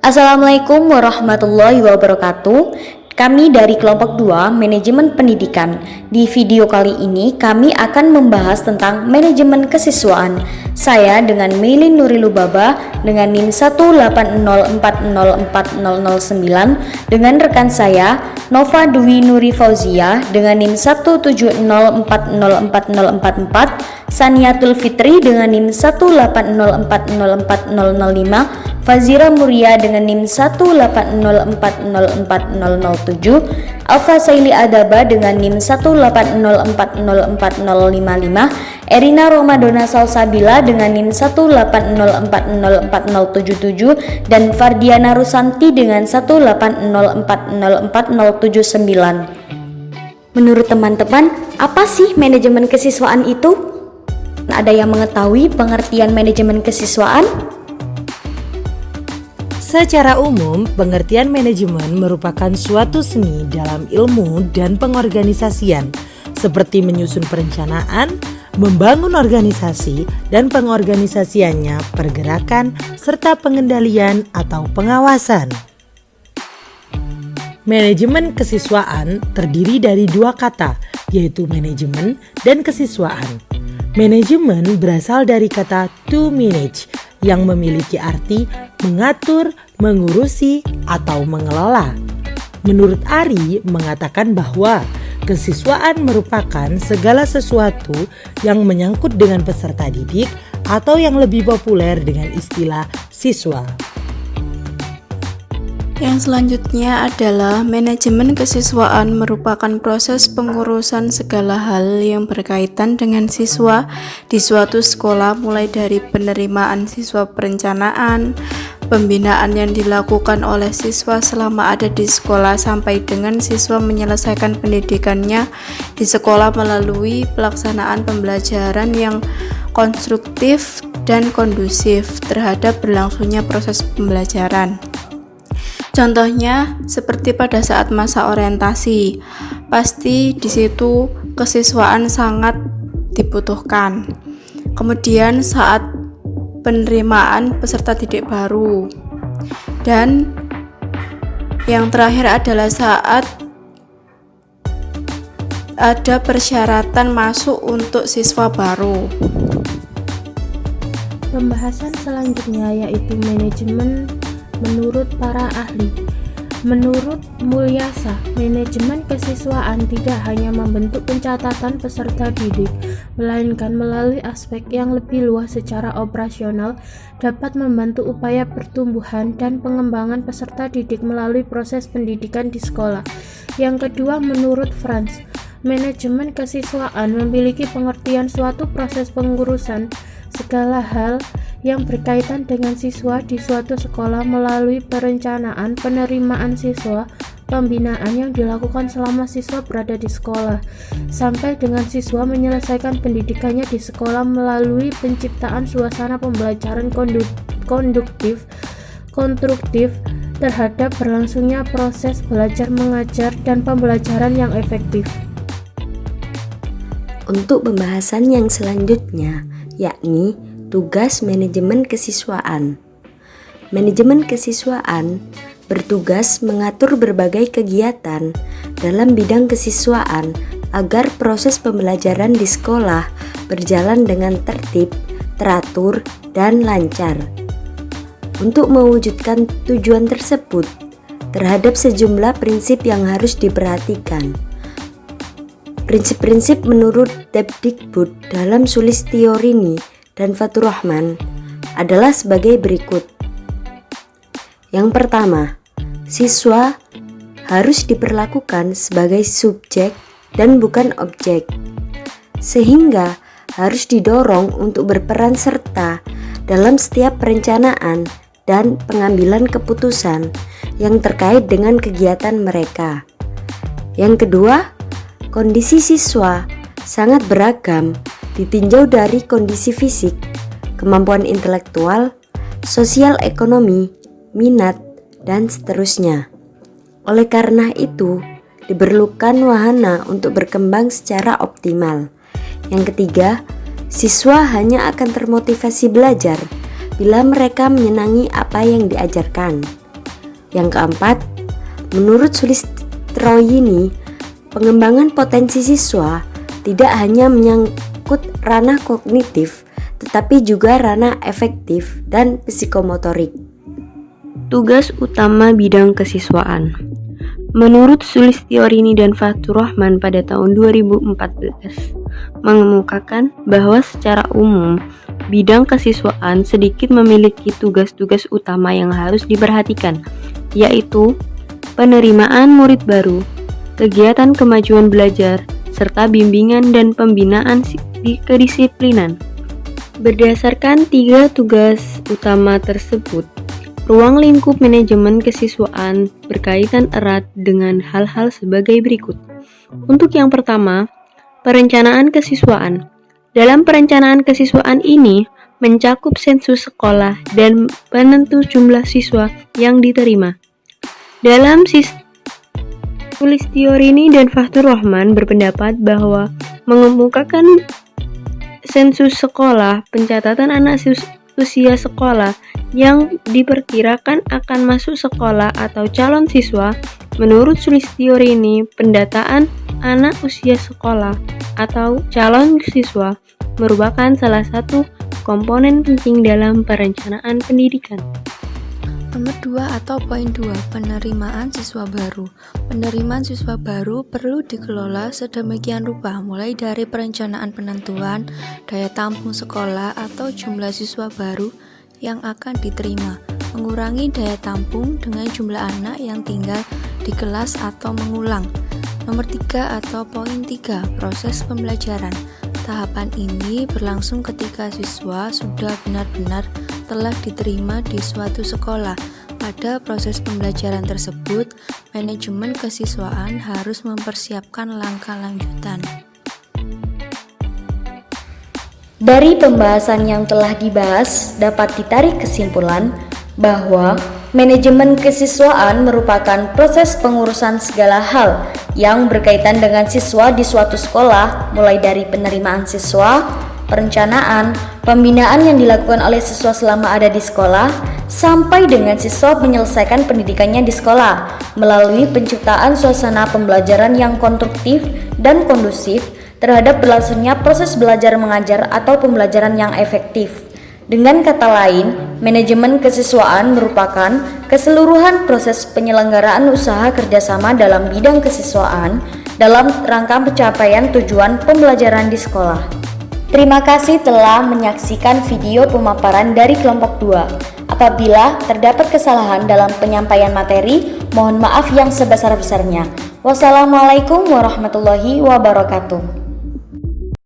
Assalamualaikum warahmatullahi wabarakatuh. Kami dari kelompok 2 Manajemen Pendidikan. Di video kali ini kami akan membahas tentang manajemen kesiswaan. Saya dengan Meilin Nurilubaba dengan NIM 180404009 dengan rekan saya Nova Dwi Nuri Fauzia dengan NIM 170404044, Saniatul Fitri dengan NIM 180404005, Fazira Muria dengan NIM 180404007, Alfa Saili Adaba dengan NIM 180404055, Erina Romadona Salsabila dengan NIM 180404077, dan Fardiana Rusanti dengan 180404079. Menurut teman-teman, apa sih manajemen kesiswaan itu? Ada yang mengetahui pengertian manajemen kesiswaan? Secara umum, pengertian manajemen merupakan suatu seni dalam ilmu dan pengorganisasian, seperti menyusun perencanaan, membangun organisasi, dan pengorganisasiannya, pergerakan, serta pengendalian atau pengawasan. Manajemen kesiswaan terdiri dari dua kata, yaitu manajemen dan kesiswaan. Manajemen berasal dari kata to manage, yang memiliki arti mengatur, mengurusi, atau mengelola. Menurut Ari mengatakan bahwa kesiswaan merupakan segala sesuatu yang menyangkut dengan peserta didik atau yang lebih populer dengan istilah siswa. Yang selanjutnya adalah manajemen kesiswaan merupakan proses pengurusan segala hal yang berkaitan dengan siswa di suatu sekolah, mulai dari penerimaan siswa, perencanaan, pembinaan yang dilakukan oleh siswa selama ada di sekolah, sampai dengan siswa menyelesaikan pendidikannya di sekolah melalui pelaksanaan pembelajaran yang konstruktif dan kondusif terhadap berlangsungnya proses pembelajaran. Contohnya seperti pada saat masa orientasi, pasti di situ kesiswaan sangat dibutuhkan. Kemudian saat penerimaan peserta didik baru, dan yang terakhir adalah saat ada persyaratan masuk untuk siswa baru. Pembahasan selanjutnya yaitu manajemen menurut para ahli. Menurut Mulyasa, manajemen kesiswaan tidak hanya membentuk pencatatan peserta didik, melainkan melalui aspek yang lebih luas secara operasional dapat membantu upaya pertumbuhan dan pengembangan peserta didik melalui proses pendidikan di sekolah. Yang kedua, menurut Franz, manajemen kesiswaan memiliki pengertian suatu proses pengurusan segala hal yang berkaitan dengan siswa di suatu sekolah melalui perencanaan, penerimaan siswa, pembinaan yang dilakukan selama siswa berada di sekolah, sampai dengan siswa menyelesaikan pendidikannya di sekolah melalui penciptaan suasana pembelajaran konduktif, konstruktif terhadap berlangsungnya proses belajar mengajar dan pembelajaran yang efektif. Untuk pembahasan yang selanjutnya, yakni tugas manajemen kesiswaan. Manajemen kesiswaan bertugas mengatur berbagai kegiatan dalam bidang kesiswaan agar proses pembelajaran di sekolah berjalan dengan tertib, teratur, dan lancar. Untuk mewujudkan tujuan tersebut, terhadap sejumlah prinsip yang harus diperhatikan. Prinsip-prinsip menurut Depdikbud dalam Sulistiorini dan Fatur Rahman adalah sebagai berikut. Yang pertama, siswa harus diperlakukan sebagai subjek dan bukan objek, sehingga harus didorong untuk berperan serta dalam setiap perencanaan dan pengambilan keputusan yang terkait dengan kegiatan mereka. Yang kedua, kondisi siswa sangat beragam, ditinjau dari kondisi fisik, kemampuan intelektual, sosial ekonomi, minat, dan seterusnya. Oleh karena itu, diperlukan wahana untuk berkembang secara optimal. Yang ketiga, siswa hanya akan termotivasi belajar bila mereka menyenangi apa yang diajarkan. Yang keempat, menurut Sulistroyini, pengembangan potensi siswa tidak hanya menyangkut ranah kognitif, tetapi juga ranah efektif dan psikomotorik. Tugas utama bidang kesiswaan. Menurut Sulistiorini dan Fathurrahman pada tahun 2014, mengemukakan bahwa secara umum bidang kesiswaan sedikit memiliki tugas-tugas utama yang harus diperhatikan, yaitu penerimaan murid baru, kegiatan kemajuan belajar, serta bimbingan dan pembinaan kedisiplinan. Berdasarkan 3 tugas utama tersebut, ruang lingkup manajemen kesiswaan berkaitan erat dengan hal-hal sebagai berikut. Untuk yang pertama, perencanaan kesiswaan. Dalam perencanaan kesiswaan ini mencakup sensus sekolah dan penentu jumlah siswa yang diterima. Dalam Sulistiorini dan Fathurrahman berpendapat bahwa mengemukakan sensus sekolah, pencatatan anak usia sekolah yang diperkirakan akan masuk sekolah atau calon siswa. Menurut Sulistiorini, pendataan anak usia sekolah atau calon siswa merupakan salah satu komponen penting dalam perencanaan pendidikan. Nomor 2 atau poin 2, penerimaan siswa baru. Penerimaan siswa baru perlu dikelola sedemikian rupa, mulai dari perencanaan penentuan daya tampung sekolah atau jumlah siswa baru yang akan diterima, mengurangi daya tampung dengan jumlah anak yang tinggal di kelas atau mengulang. Nomor 3 atau poin 3, proses pembelajaran. Tahapan ini berlangsung ketika siswa sudah benar-benar telah diterima di suatu sekolah. Pada proses pembelajaran tersebut, manajemen kesiswaan harus mempersiapkan langkah lanjutan. Dari pembahasan yang telah dibahas, dapat ditarik kesimpulan bahwa manajemen kesiswaan merupakan proses pengurusan segala hal yang berkaitan dengan siswa di suatu sekolah, mulai dari penerimaan siswa, perencanaan, pembinaan yang dilakukan oleh siswa selama ada di sekolah, sampai dengan siswa menyelesaikan pendidikannya di sekolah, melalui penciptaan suasana pembelajaran yang konstruktif dan kondusif terhadap berlangsungnya proses belajar mengajar atau pembelajaran yang efektif. Dengan kata lain, manajemen kesiswaan merupakan keseluruhan proses penyelenggaraan usaha kerjasama dalam bidang kesiswaan dalam rangka pencapaian tujuan pembelajaran di sekolah. Terima kasih telah menyaksikan video pemaparan dari kelompok 2. Apabila terdapat kesalahan dalam penyampaian materi, mohon maaf yang sebesar-besarnya. Wassalamualaikum warahmatullahi wabarakatuh.